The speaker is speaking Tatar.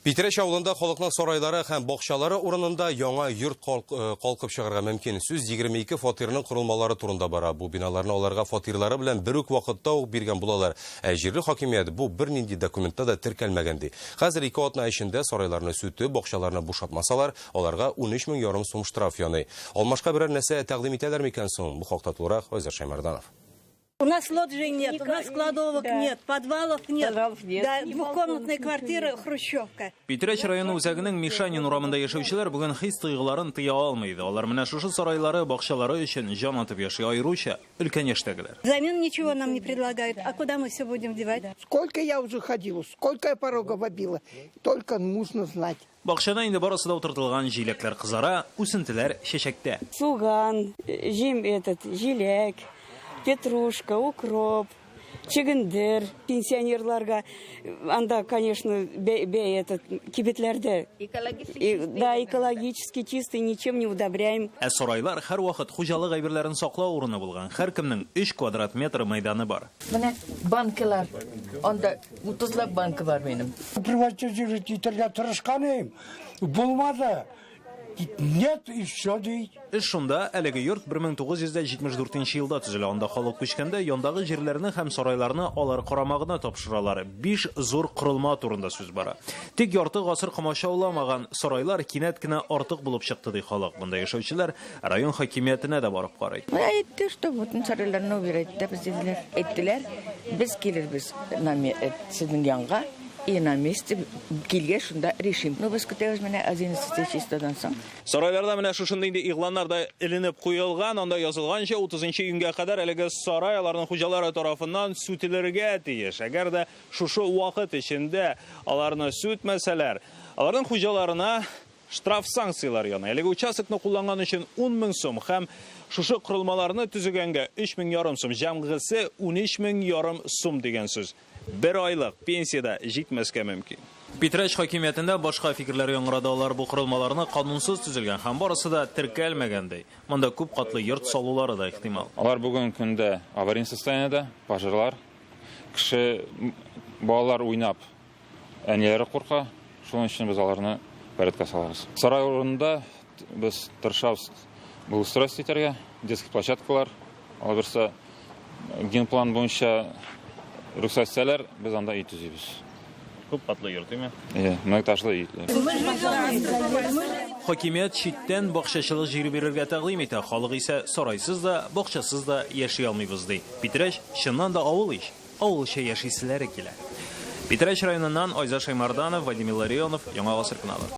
Питрәч авылында халыкның сарайлары һәм бакчалары урынында яңа йорт калкып чыгарга мөмкин. Сүз 22 фатирның корылмалары турында бара. Бу биналарны аларга фатирлары белән бер үк вакытта ук биргән булалар. Ә җирле хакимият бу бернинди документта да теркәлмәгән ди. Хәзер 2 атна эчендә сарайларны сүтеп, бакчаларны бушатмасалар, аларга 13,5 сум штраф яный. Алмашка берәр нәрсә тәкъдим итәләр микән соң? Бу хакта турак Айза Шаймарданов. У нас лоджий нет, у нас кладовок нет, подвалов нет. Да, двухкомнатная квартира, хрущевка. Питрәч районы үзәгенең Мишанин урамында яшәүчеләр бүген хис тойгыларын тыя алмый. Алар менә шушы сарайлары, бакчалары өчен җан атып яши, айруча өлкән яшьтәгеләр. Взамен ничего нам не предлагают. А куда мы все будем девать? Сколько я уже ходила, сколько я порогов обила, только нужно знать. Бакчада инде барысы да утыртылган җиләкләр кызара, үсентеләр чәчәктә. Суган, җиләк, петрушка, укроп, чигендер, пенсионерларга, анда, конечно, кибетләрдә. Да, экологически чистый, ничем не удобряем. Ә сарайлар һәр вакыт хуҗалык әйберләрен саклау урыны булган. Һәр кемнең 3 квадрат метр мәйданы бар. Менә банкалар, анда 30 банка бар минем. Приватизировать итәргә тырышканым, булмады. Нет, еще дейт. Эш шунда, әлеге йорт 1974 елда төзелә. Анда халык күчкәндә яндагы җирләрне һәм сарайларны алар карамагына тапшыралар. 5 зур корылма турында сүз бара. Тик ярты гасыр комачауламаган сарайлар кинәт кенә артык булып чыкты ди халык. Монда яшәүчеләр район хакимиятенә дә барып карый. Әйтте, что вот сарайларны убирать, бездәләр. Әйттеләр, без килербез сезнең янга. И на месте килгән шунда решим. Ну без көтәбез менә 11 чистадан соң. Сарайларда менә шушындый инде игъланнар да эленеп куелган, анда язылганча 30 июньгә кадәр әлеге сарай аларның хуҗалары тарафыннан сүтелергә тиеш. Әгәр дә шушы вакыт эчендә аларны сүтмәсәләр, аларның хуҗаларына штраф санкциялар яна. Әлеге участокны кулланган өчен 10,000 сум һәм шушы корылмаларны төзегәнгә 3,5 сум, җәмгысе 13,5 сум дигән сүз. Bir айлык пенсияда җитмәскә мөмкин. Питрәч хакимиятендә башка фикерләр яңгырады. Алар бу корылмаларны канунсыз төзелгән һәм барысы да теркәлмәгәндәй. Монда күп катлы йорт салулары да ихтимал. Алар бүген көндә аварий состояниедә, пожарлар, кеше балалар уйнап, әниләре курка, шуның өчен без аларны порядка салабыз. Сарай урынында без тырышабыз благоустройство итәргә, детский площадкалар, аларса генплан буенча рөхсәтсәләр, без анда ит төзибез. Күп катлы йорт, әйме? Многоэтажлы итләр. Хакимият читтән бакчачылык җире бирергә тәкъдим итә. Халык исә сарайсыз да, бакчасыз да яши алмыйбыз ди. Питрәч чыннан да авыл ич, авылча яшисезләре килә. Питрәч районыннан Айза Шаймарданов, Вадим Илларионов, Яңа Гасыр каналы.